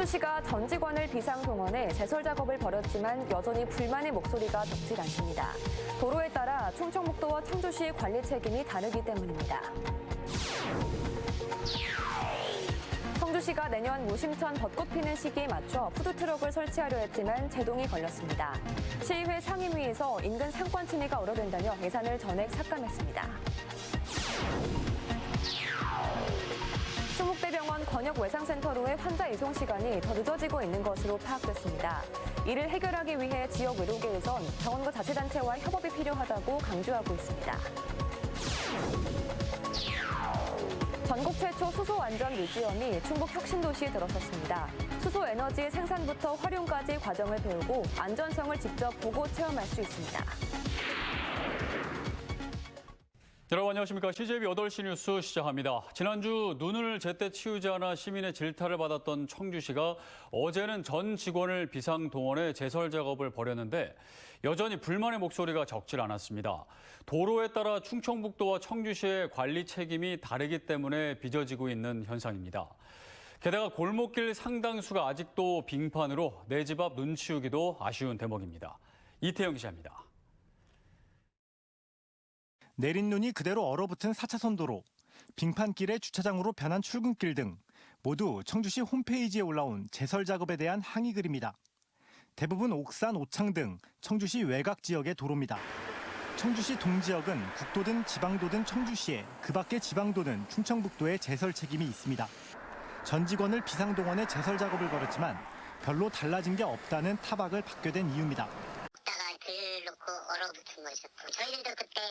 청주시가 전 직원을 비상동원해 제설 작업을 벌였지만 여전히 불만의 목소리가 적질 않습니다. 도로에 따라 충청북도와 청주시의 관리 책임이 다르기 때문입니다. 청주시가 내년 무심천 벚꽃 피는 시기에 맞춰 푸드트럭을 설치하려 했지만 제동이 걸렸습니다. 시의회 상임위에서 인근 상권 침해가 우려된다며 예산을 전액 삭감했습니다. 충북대병원 권역외상센터로의 환자 이송 시간이 더 늦어지고 있는 것으로 파악됐습니다. 이를 해결하기 위해 지역 의료계에선 병원과 자치단체와 협업이 필요하다고 강조하고 있습니다. 전국 최초 수소 안전 뮤지엄이 충북 혁신도시에 들어섰습니다. 수소 에너지 생산부터 활용까지 과정을 배우고 안전성을 직접 보고 체험할 수 있습니다. 여러분 안녕하십니까. CJB 8시 뉴스 시작합니다. 지난주 눈을 제때 치우지 않아 시민의 질타를 받았던 청주시가 어제는 전 직원을 비상동원해 제설 작업을 벌였는데 여전히 불만의 목소리가 적질 않았습니다. 도로에 따라 충청북도와 청주시의 관리 책임이 다르기 때문에 빚어지고 있는 현상입니다. 게다가 골목길 상당수가 아직도 빙판으로 내 집 앞 눈 치우기도 아쉬운 대목입니다. 이태영 기자입니다. 내린 눈이 그대로 얼어붙은 4차선 도로, 빙판길의 주차장으로 변한 출근길 등 모두 청주시 홈페이지에 올라온 제설 작업에 대한 항의 글입니다. 대부분 옥산, 오창 등 청주시 외곽 지역의 도로입니다. 청주시 동지역은 국도든 지방도든 청주시에, 그 밖의 지방도는 충청북도에 제설 책임이 있습니다. 전 직원을 비상동원해 제설 작업을 벌였지만 별로 달라진 게 없다는 타박을 받게 된 이유입니다. 놓고 얼어붙은 것이었고 저희들도 그때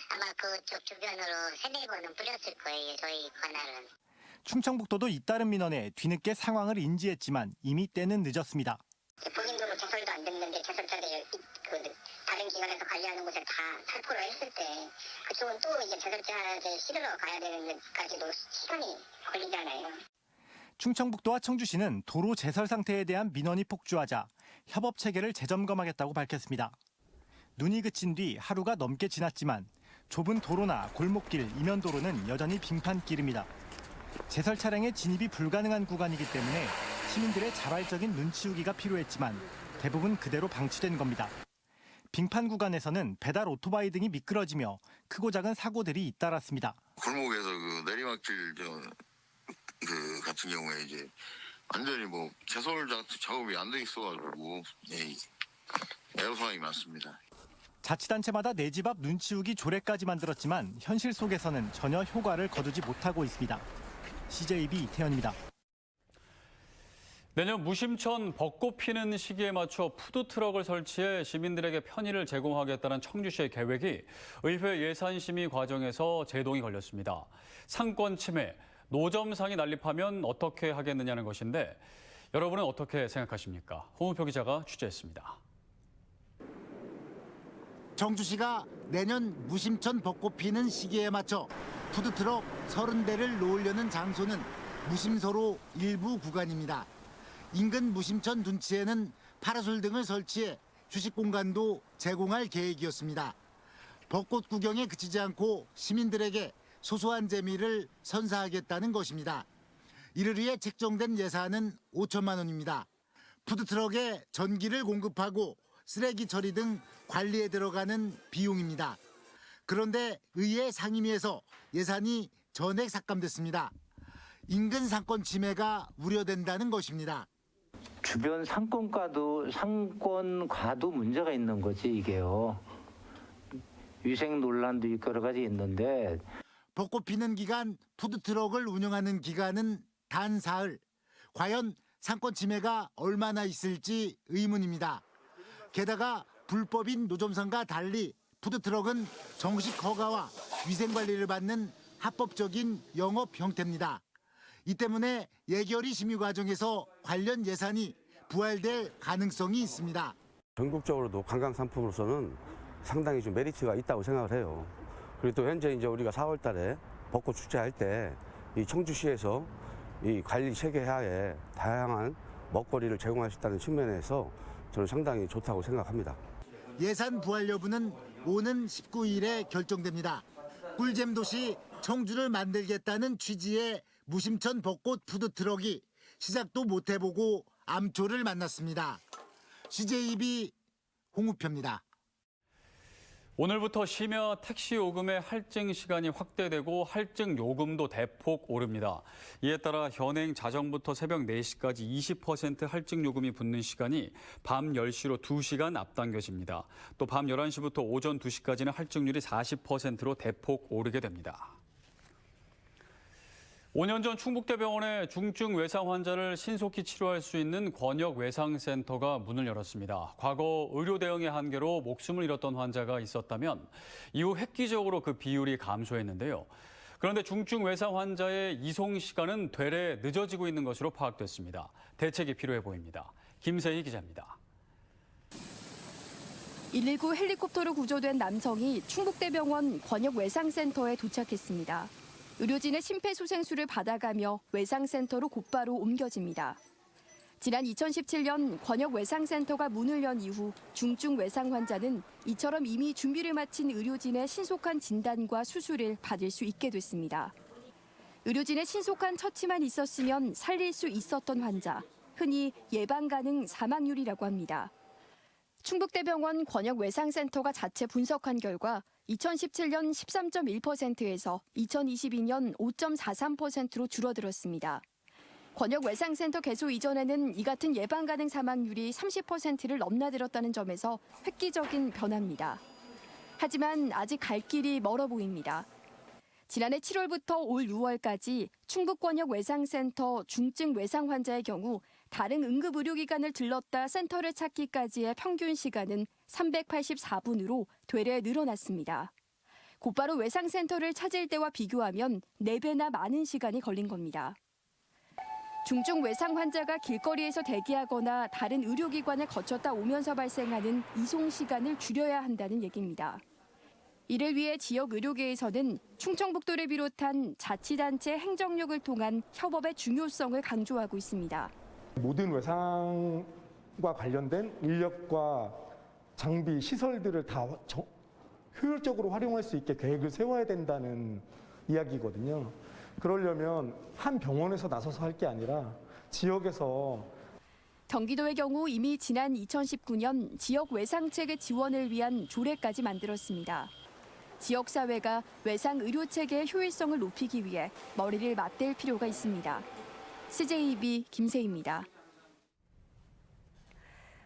아마 그쪽 주변으로 3-4번은 뿌렸을 거예요. 저희 관할은. 충청북도도 잇따른 민원에 뒤늦게 상황을 인지했지만 이미 때는 늦었습니다. 본인도 제설도 안 됐는데 제설자들 다른 기관에서 관리하는 곳을 다 살포를 했을 때 그쪽은 또 이제 제설자들 실으러 가야 되는 데까지도 시간이 걸리잖아요. 충청북도와 청주시는 도로 제설 상태에 대한 민원이 폭주하자 협업 체계를 재점검하겠다고 밝혔습니다. 눈이 그친 뒤 하루가 넘게 지났지만 좁은 도로나 골목길, 이면도로는 여전히 빙판길입니다. 제설 차량의 진입이 불가능한 구간이기 때문에 시민들의 자발적인 눈치우기가 필요했지만 대부분 그대로 방치된 겁니다. 빙판 구간에서는 배달 오토바이 등이 미끄러지며 크고 작은 사고들이 잇따랐습니다. 골목에서 그 내리막길 같은 경우에 이제 완전히 제설 작업이 안 돼 있어가지고 애로사항이 많습니다. 자치단체마다 내 집 앞 눈치우기 조례까지 만들었지만 현실 속에서는 전혀 효과를 거두지 못하고 있습니다. CJB 이태현입니다. 내년 무심천 벚꽃 피는 시기에 맞춰 푸드트럭을 설치해 시민들에게 편의를 제공하겠다는 청주시의 계획이 의회 예산심의 과정에서 제동이 걸렸습니다. 상권 침해, 노점상이 난립하면 어떻게 하겠느냐는 것인데 여러분은 어떻게 생각하십니까? 홍우표 기자가 취재했습니다. 청주시가 내년 무심천 벚꽃 피는 시기에 맞춰 푸드트럭 30대를 놓으려는 장소는 무심서로 일부 구간입니다. 인근 무심천 둔치에는 파라솔 등을 설치해 휴식 공간도 제공할 계획이었습니다. 벚꽃 구경에 그치지 않고 시민들에게 소소한 재미를 선사하겠다는 것입니다. 이를 위해 책정된 예산은 5천만 원입니다. 푸드트럭에 전기를 공급하고 쓰레기 처리 등 관리에 들어가는 비용입니다. 그런데 의회 상임위에서 예산이 전액 삭감됐습니다. 인근 상권 침해가 우려된다는 것입니다. 주변 상권과도 문제가 있는 거지 이게요. 위생 논란도 있고 여러 가지 있는데. 벚꽃 피는 기간 푸드트럭을 운영하는 기간은 단 사흘. 과연 상권 침해가 얼마나 있을지 의문입니다. 게다가 불법인 노점상과 달리 푸드트럭은 정식 허가와 위생관리를 받는 합법적인 영업 형태입니다. 이 때문에 예결위 심의 과정에서 관련 예산이 부활될 가능성이 있습니다. 전국적으로도 관광 상품으로서는 상당히 좀 메리트가 있다고 생각을 해요. 그리고 또 현재 이제 우리가 4월 달에 벚꽃 축제할 때 이 청주시에서 이 관리 체계하에 다양한 먹거리를 제공할 수 있다는 측면에서 저는 상당히 좋다고 생각합니다. 예산 부활 여부는 오는 19일에 결정됩니다. 꿀잼 도시 청주를 만들겠다는 취지의 무심천 벚꽃 푸드트럭이 시작도 못 해보고 암초를 만났습니다. CJB 홍우표입니다. 오늘부터 심야 택시 요금의 할증 시간이 확대되고 할증 요금도 대폭 오릅니다. 이에 따라 현행 자정부터 새벽 4시까지 20% 할증 요금이 붙는 시간이 밤 10시로 2시간 앞당겨집니다. 또 밤 11시부터 오전 2시까지는 할증률이 40%로 대폭 오르게 됩니다. 5년 전 충북대병원에 중증 외상 환자를 신속히 치료할 수 있는 권역 외상센터가 문을 열었습니다. 과거 의료 대응의 한계로 목숨을 잃었던 환자가 있었다면 이후 획기적으로 그 비율이 감소했는데요. 그런데 중증 외상 환자의 이송 시간은 되레 늦어지고 있는 것으로 파악됐습니다. 대책이 필요해 보입니다. 김세희 기자입니다. 119 헬리콥터로 구조된 남성이 충북대병원 권역 외상센터에 도착했습니다. 의료진의 심폐소생술을 받아가며 외상센터로 곧바로 옮겨집니다. 지난 2017년 권역 외상센터가 문을 연 이후 중증 외상 환자는 이처럼 이미 준비를 마친 의료진의 신속한 진단과 수술을 받을 수 있게 됐습니다. 의료진의 신속한 처치만 있었으면 살릴 수 있었던 환자, 흔히 예방 가능 사망률이라고 합니다. 충북대병원 권역 외상센터가 자체 분석한 결과 2017년 13.1%에서 2022년 5.43%로 줄어들었습니다. 권역 외상센터 개소 이전에는 이 같은 예방 가능 사망률이 30%를 넘나들었다는 점에서 획기적인 변화입니다. 하지만 아직 갈 길이 멀어 보입니다. 지난해 7월부터 올 6월까지 충북권역 외상센터 중증 외상 환자의 경우 다른 응급의료기관을 들렀다 센터를 찾기까지의 평균 시간은 384분으로 되레 늘어났습니다. 곧바로 외상센터를 찾을 때와 비교하면 4배나 많은 시간이 걸린 겁니다. 중증 외상 환자가 길거리에서 대기하거나 다른 의료기관을 거쳤다 오면서 발생하는 이송 시간을 줄여야 한다는 얘기입니다. 이를 위해 지역 의료계에서는 충청북도를 비롯한 자치단체 행정력을 통한 협업의 중요성을 강조하고 있습니다. 모든 외상과 관련된 인력과 장비, 시설들을 다 효율적으로 활용할 수 있게 계획을 세워야 된다는 이야기거든요. 그러려면 한 병원에서 나서서 할 게 아니라 지역에서. 경기도의 경우 이미 지난 2019년 지역 외상체계 지원을 위한 조례까지 만들었습니다. 지역사회가 외상 의료체계의 효율성을 높이기 위해 머리를 맞댈 필요가 있습니다. CJB 김세희입니다.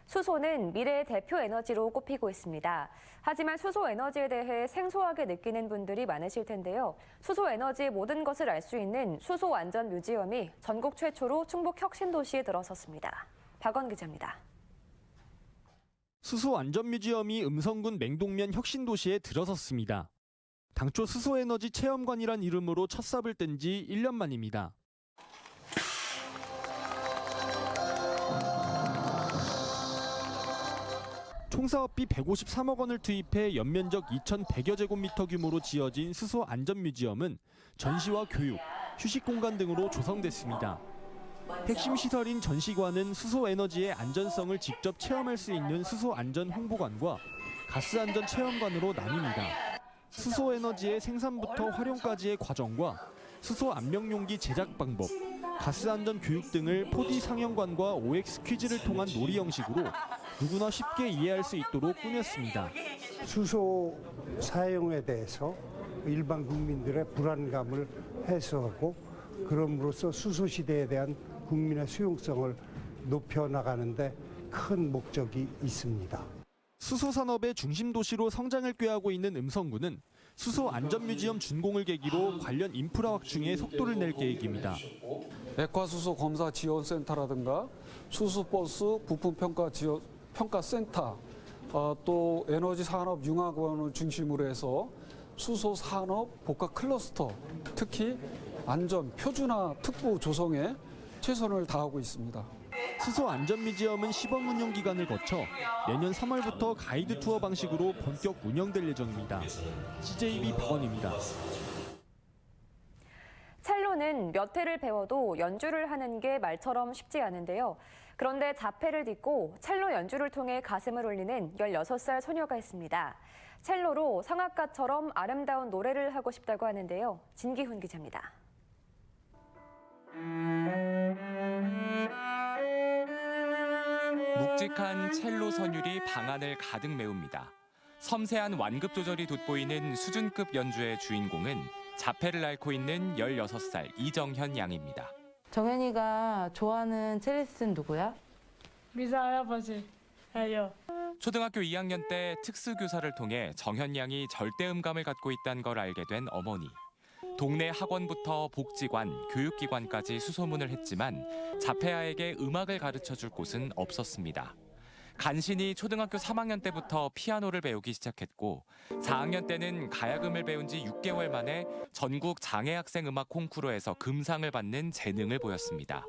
수소는 미래의 대표 에너지로 꼽히고 있습니다. 하지만 수소 에너지에 대해 생소하게 느끼는 분들이 많으실 텐데요. 수소 에너지의 모든 것을 알 수 있는 수소 안전 뮤지엄이 전국 최초로 충북 혁신도시에 들어섰습니다. 박원 기자입니다. 수소 안전 뮤지엄이 음성군 맹동면 혁신도시에 들어섰습니다. 당초 수소에너지 체험관이란 이름으로 첫 삽을 뗀 지 1년 만입니다. 총사업비 153억 원을 투입해 연면적 2,100여 제곱미터 규모로 지어진 수소 안전 뮤지엄은 전시와 교육, 휴식 공간 등으로 조성됐습니다. 핵심 시설인 전시관은 수소 에너지의 안전성을 직접 체험할 수 있는 수소 안전 홍보관과 가스 안전 체험관으로 나뉩니다. 수소 에너지의 생산부터 활용까지의 과정과 수소 압력용기 제작 방법, 가스 안전 교육 등을 4D 상영관과 OX 퀴즈를 통한 놀이 형식으로 누구나 쉽게 이해할 수 있도록 꾸몄습니다. 수소 사용에 대해서 일반 국민들의 불안감을 해소하고 그럼으로써 수소 시대에 대한 국민의 수용성을 높여나가는데 큰 목적이 있습니다. 수소 산업의 중심 도시로 성장을 꾀하고 있는 음성군은 수소 안전 뮤지엄 준공을 계기로 관련 인프라 확충에 속도를 낼 계획입니다. 액화수소 검사 지원센터라든가 수소버스 부품 평가센터, 또 에너지 산업 융합원을 중심으로 해서 수소 산업 복합 클러스터, 특히 안전 표준화 특구 조성에 최선을 다하고 있습니다. 수소 안전 뮤지엄은 시범 운영 기간을 거쳐 내년 3월부터 가이드 투어 방식으로 본격 운영될 예정입니다. CJB 박원입니다. 첼로는 몇 회를 배워도 연주를 하는 게 말처럼 쉽지 않은데요. 그런데 자폐를 딛고 첼로 연주를 통해 가슴을 울리는 16살 소녀가 있습니다. 첼로로 성악가처럼 아름다운 노래를 하고 싶다고 하는데요. 진기훈 기자입니다. 묵직한 첼로 선율이 방안을 가득 메웁니다. 섬세한 완급 조절이 돋보이는 수준급 연주의 주인공은 자폐를 앓고 있는 16살 이정현 양입니다. 정현이가 좋아하는 첼리스트는 누구야? 미사 할아버지 해요. 초등학교 2학년 때 특수교사를 통해 정현 양이 절대음감을 갖고 있다는 걸 알게 된 어머니. 동네 학원부터 복지관, 교육기관까지 수소문을 했지만 자폐아에게 음악을 가르쳐줄 곳은 없었습니다. 간신히 초등학교 3학년 때부터 피아노를 배우기 시작했고 4학년 때는 가야금을 배운 지 6개월 만에 전국 장애학생음악 콩쿠르에서 금상을 받는 재능을 보였습니다.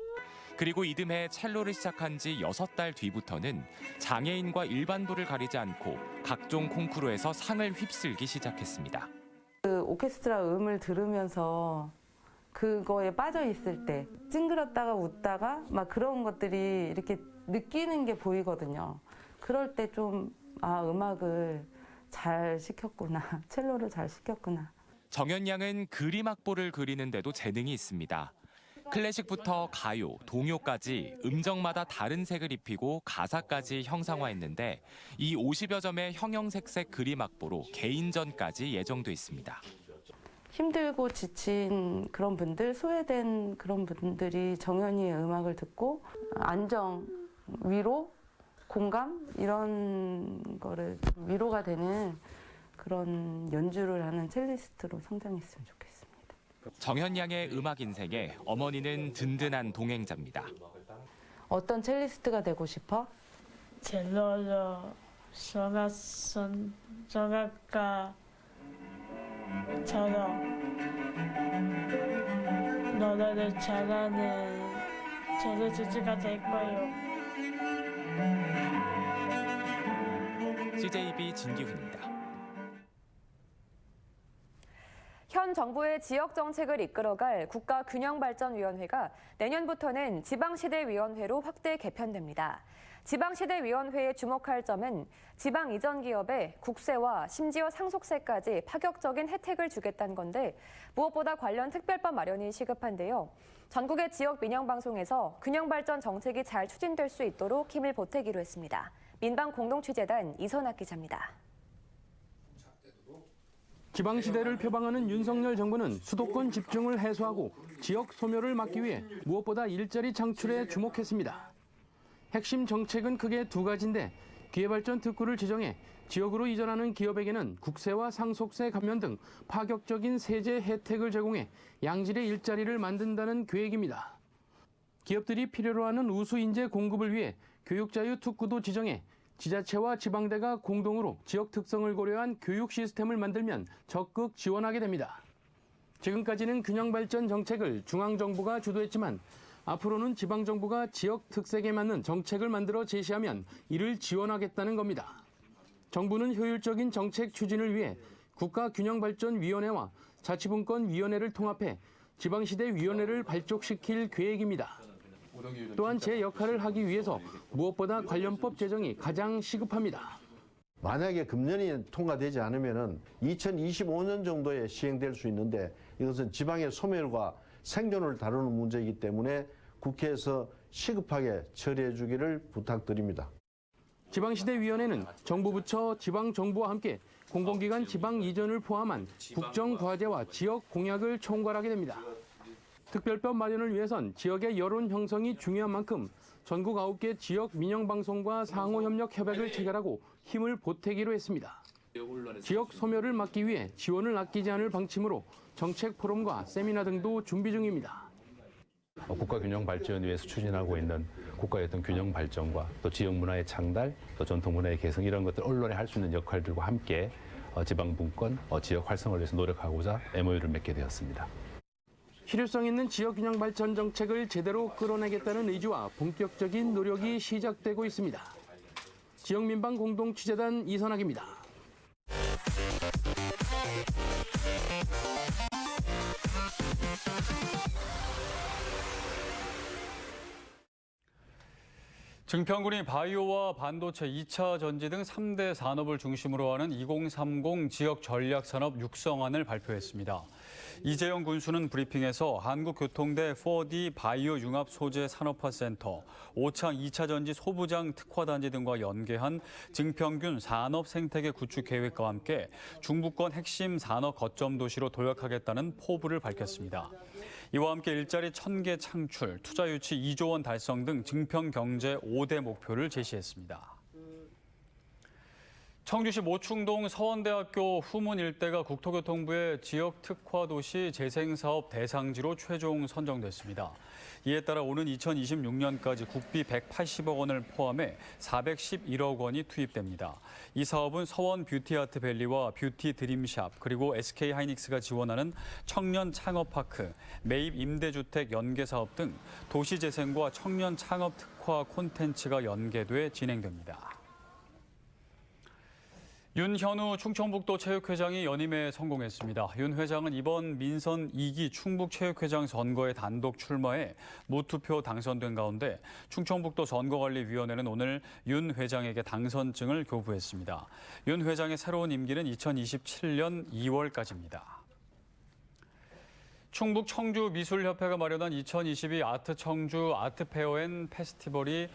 그리고 이듬해 첼로를 시작한 지 6달 뒤부터는 장애인과 일반부를 가리지 않고 각종 콩쿠르에서 상을 휩쓸기 시작했습니다. 그 오케스트라 음을 들으면서 그거에 빠져 있을 때 찡그렸다가 웃다가 막 그런 것들이 이렇게 느끼는 게 보이거든요. 그럴 때 좀 음악을 잘 시켰구나. 첼로를 잘 시켰구나. 정현 양은 그림 악보를 그리는데도 재능이 있습니다. 클래식부터 가요, 동요까지 음정마다 다른 색을 입히고 가사까지 형상화했는데 이 50여 점의 형형색색 그림 악보로 개인전까지 예정돼 있습니다. 힘들고 지친 그런 분들, 소외된 그런 분들이 정현이의 음악을 듣고 안정, 위로, 공감 이런 거를 위로가 되는 그런 연주를 하는 첼리스트로 성장했으면 좋겠습니다. 정현 양의 음악 인생에 어머니는 든든한 동행자입니다. 어떤 첼리스트가 되고 싶어? 첼로로 성악가처럼 노래를 잘하는 첼리스트가 될 거예요. CJB 진기훈입니다. 현 정부의 지역 정책을 이끌어갈 국가균형발전위원회가 내년부터는 지방시대위원회로 확대 개편됩니다. 지방시대위원회에 주목할 점은 지방 이전 기업에 국세와 심지어 상속세까지 파격적인 혜택을 주겠다는 건데 무엇보다 관련 특별법 마련이 시급한데요. 전국의 지역 민영방송에서 균형발전 정책이 잘 추진될 수 있도록 힘을 보태기로 했습니다. 민방공동취재단 이선학 기자입니다. 지방시대를 표방하는 윤석열 정부는 수도권 집중을 해소하고 지역 소멸을 막기 위해 무엇보다 일자리 창출에 주목했습니다. 핵심 정책은 크게 두 가지인데 기회발전 특구를 지정해 지역으로 이전하는 기업에게는 국세와 상속세 감면 등 파격적인 세제 혜택을 제공해 양질의 일자리를 만든다는 계획입니다. 기업들이 필요로 하는 우수 인재 공급을 위해 교육자유 특구도 지정해 지자체와 지방대가 공동으로 지역 특성을 고려한 교육 시스템을 만들면 적극 지원하게 됩니다. 지금까지는 균형발전 정책을 중앙정부가 주도했지만 앞으로는 지방정부가 지역 특색에 맞는 정책을 만들어 제시하면 이를 지원하겠다는 겁니다. 정부는 효율적인 정책 추진을 위해 국가균형발전위원회와 자치분권위원회를 통합해 지방시대위원회를 발족시킬 계획입니다. 또한 제 역할을 하기 위해서 무엇보다 관련법 제정이 가장 시급합니다. 만약에 금년이 통과되지 않으면 2025년 정도에 시행될 수 있는데 이것은 지방의 소멸과 생존을 다루는 문제이기 때문에 국회에서 시급하게 처리해 주기를 부탁드립니다. 지방시대위원회는 정부 부처 지방정부와 함께 공공기관 지방 이전을 포함한 국정과제와 지역 공약을 총괄하게 됩니다. 특별법 마련을 위해선 지역의 여론 형성이 중요한 만큼 전국 9개 지역 민영방송과 상호협력 협약을 체결하고 힘을 보태기로 했습니다. 지역 소멸을 막기 위해 지원을 아끼지 않을 방침으로 정책 포럼과 세미나 등도 준비 중입니다. 국가균형발전위에서 추진하고 있는 국가의 어떤 균형 발전과 또 지역 문화의 창달, 또 전통 문화의 개성 이런 것들 언론이 할 수 있는 역할들과 함께 지방분권, 지역 활성화를 위해서 노력하고자 MOU를 맺게 되었습니다. 실효성 있는 지역균형 발전 정책을 제대로 끌어내겠다는 의지와 본격적인 노력이 시작되고 있습니다. 지역민방공동취재단 이선학입니다. 증평군이 바이오와 반도체, 2차 전지 등 3대 산업을 중심으로 하는 2030 지역 전략 산업 육성안을 발표했습니다. 이재용 군수는 브리핑에서 한국교통대 4D 바이오 융합 소재 산업화센터, 오창 2차 전지 소부장 특화단지 등과 연계한 증평균 산업 생태계 구축 계획과 함께 중부권 핵심 산업 거점 도시로 도약하겠다는 포부를 밝혔습니다. 이와 함께 일자리 1,000개 창출, 투자 유치 2조 원 달성 등 증평 경제 5대 목표를 제시했습니다. 청주시 모충동 서원대학교 후문 일대가 국토교통부의 지역 특화 도시 재생사업 대상지로 최종 선정됐습니다. 이에 따라 오는 2026년까지 국비 180억 원을 포함해 411억 원이 투입됩니다. 이 사업은 서원 뷰티아트 밸리와 뷰티 드림샵 그리고 SK 하이닉스가 지원하는 청년 창업파크, 매입 임대주택 연계 사업 등 도시 재생과 청년 창업 특화 콘텐츠가 연계돼 진행됩니다. 윤현우 충청북도 체육회장이 연임에 성공했습니다. 윤 회장은 이번 민선 2기 충북체육회장 선거에 단독 출마해 무투표 당선된 가운데 충청북도 선거관리위원회는 오늘 윤 회장에게 당선증을 교부했습니다. 윤 회장의 새로운 임기는 2027년 2월까지입니다. 충북 청주미술협회가 마련한 2022 아트 청주 아트페어 앤 페스티벌이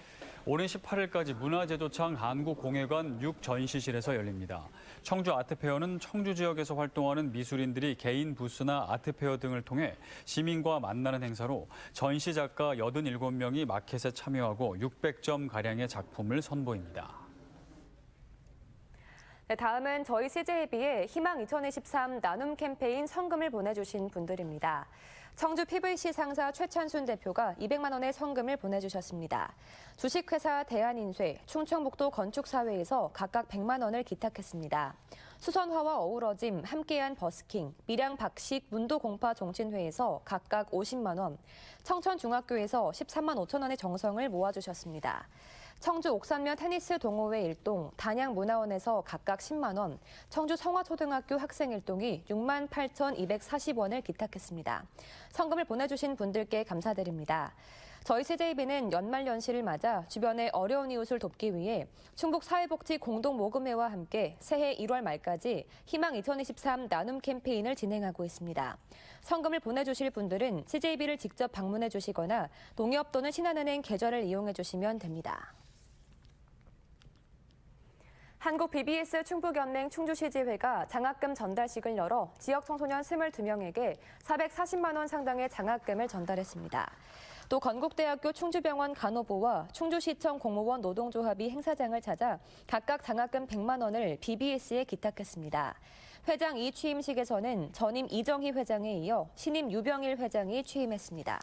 오는 18일까지 문화제조창 한국공예관 6전시실에서 열립니다. 청주 아트페어는 청주 지역에서 활동하는 미술인들이 개인 부스나 아트페어 등을 통해 시민과 만나는 행사로 전시 작가 87명이 마켓에 참여하고 600점가량의 작품을 선보입니다. 네, 다음은 저희 CJB의 희망 2023 나눔 캠페인 성금을 보내주신 분들입니다. 청주 PVC 상사 최찬순 대표가 200만 원의 성금을 보내주셨습니다. 주식회사 대한인쇄, 충청북도 건축사회에서 각각 100만 원을 기탁했습니다. 수선화와 어우러짐, 함께한 버스킹, 밀양 박식 문도공파 종친회에서 각각 50만 원, 청천중학교에서 13만 5천 원의 정성을 모아주셨습니다. 청주 옥산면 테니스 동호회 일동, 단양문화원에서 각각 10만 원, 청주 성화초등학교 학생 일동이 6만 8,240원을 기탁했습니다. 성금을 보내주신 분들께 감사드립니다. 저희 CJB는 연말연시를 맞아 주변의 어려운 이웃을 돕기 위해 충북사회복지 공동모금회와 함께 새해 1월 말까지 희망 2023 나눔 캠페인을 진행하고 있습니다. 성금을 보내주실 분들은 CJB를 직접 방문해 주시거나 농협 또는 신한은행 계좌를 이용해 주시면 됩니다. 한국 BBS 충북연맹 충주시지회가 장학금 전달식을 열어 지역 청소년 22명에게 440만 원 상당의 장학금을 전달했습니다. 또 건국대학교 충주병원 간호부와 충주시청 공무원 노동조합이 행사장을 찾아 각각 장학금 100만 원을 BBS에 기탁했습니다. 회장 2취임식에서는 전임 이정희 회장에 이어 신임 유병일 회장이 취임했습니다.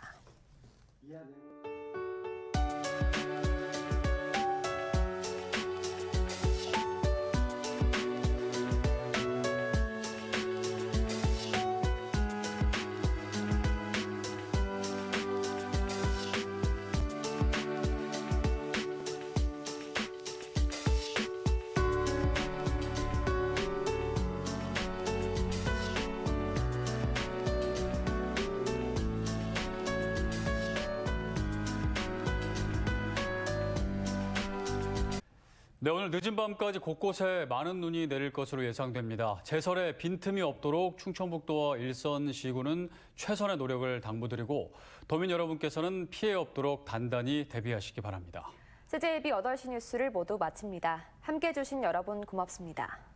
네, 오늘 늦은 밤까지 곳곳에 많은 눈이 내릴 것으로 예상됩니다. 제설에 빈틈이 없도록 충청북도와 일선시군은 최선의 노력을 당부드리고 도민 여러분께서는 피해 없도록 단단히 대비하시기 바랍니다. CJB 8시 뉴스를 모두 마칩니다. 함께해 주신 여러분 고맙습니다.